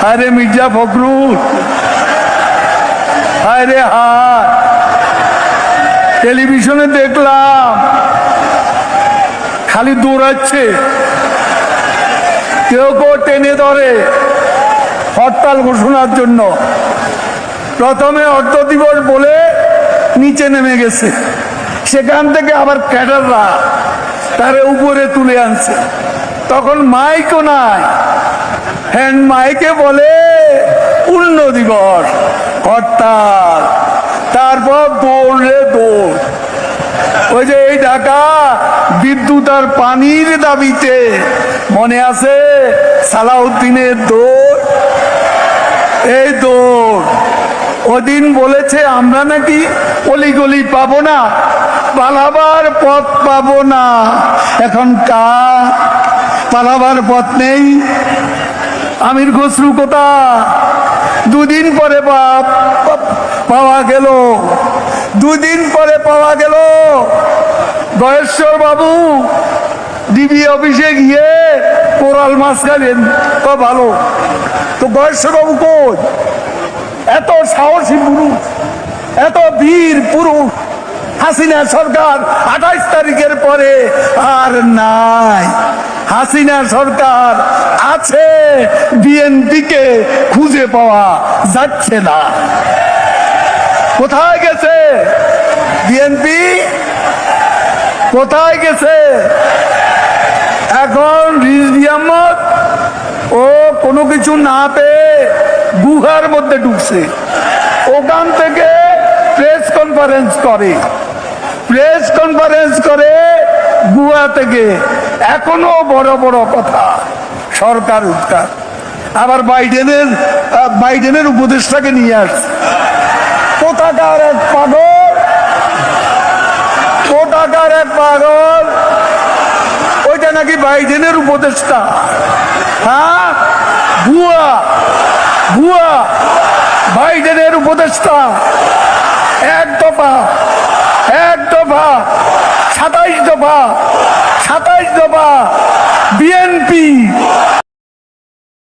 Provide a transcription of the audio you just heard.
আরে মির্জা ফখরুল, আরে হায়, টেলিভিশনে দেখলাম খালি দৌড়াচ্ছে, কেউ কেউ টেনে ধরে হরতাল ঘোষণার জন্য। প্রথমে অর্থ দিবস বলে নিচে নেমে গেছে, সেখান থেকে আবার ক্যাডাররা তারে উপরে তুলে আনছে। তখন মাইকও নাই, হ্যান্ড মাইকে বলে পূর্ণ দিবস হরতাল। তারপর দৌড়ে দৌড়, ওই যে এই ঢাকা বিদ্যুৎ আর পানির দাবিতে মনে আছে সালাউদ্দিনের দৌড়, এই দৌড়। ওদিন বলেছে আমরা নাকি অলিগলি পাবো না, পালাবার পথ পাবো না। এখন পালাবার পথ নেই। আমির খসরু কোথা, দুদিন পরে পাওয়া গেল, দুদিন পরে পাওয়া গেল। গয়েশ্বর বাবু ডিবি অফিসে গিয়ে কোরাল মাছ খাইলেন, তো ভালো। তো গয়েশ্বর বাবু কই? এত সাহসী পুরুষ, এত বীর পুরুষ হাসিনা সরকার 28 তারিখের পরে আর নাই। হাসিনা সরকার আছে, বিএনপিকে খুঁজে পাওয়া যাচ্ছে না। কোথায় গেছে বিএনপি? কোথায় গেছে? এখন রিজভী আহমদ ও কোনো কিছু না পেয়ে গুহার মধ্যে ঢুকছে, ওখান থেকে প্রেস কনফারেন্স করে গুহা থেকে এখনো বড় বড় কথা, সরকার উৎখাত। আবার বাইডেনের উপদেষ্টাকে নিয়ে আসছে। কোথাকার এক পাগল, ওইটা নাকি বাইডেনের উপদেষ্টা। হ্যাঁ, ভুয়া বাইডেনের উপদেষ্টা। এক দফা 27 দফা বিএনপি